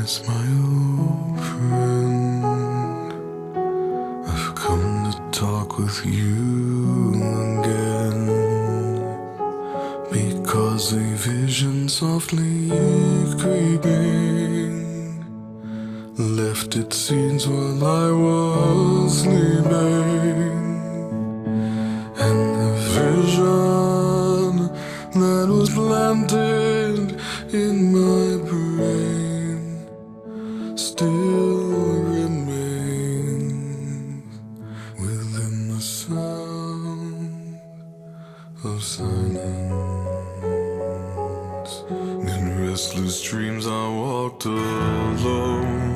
Yes, my old friend, I've come to talk with you again, because a vision softly creeping left its seeds while I was sleeping, and the vision that was planted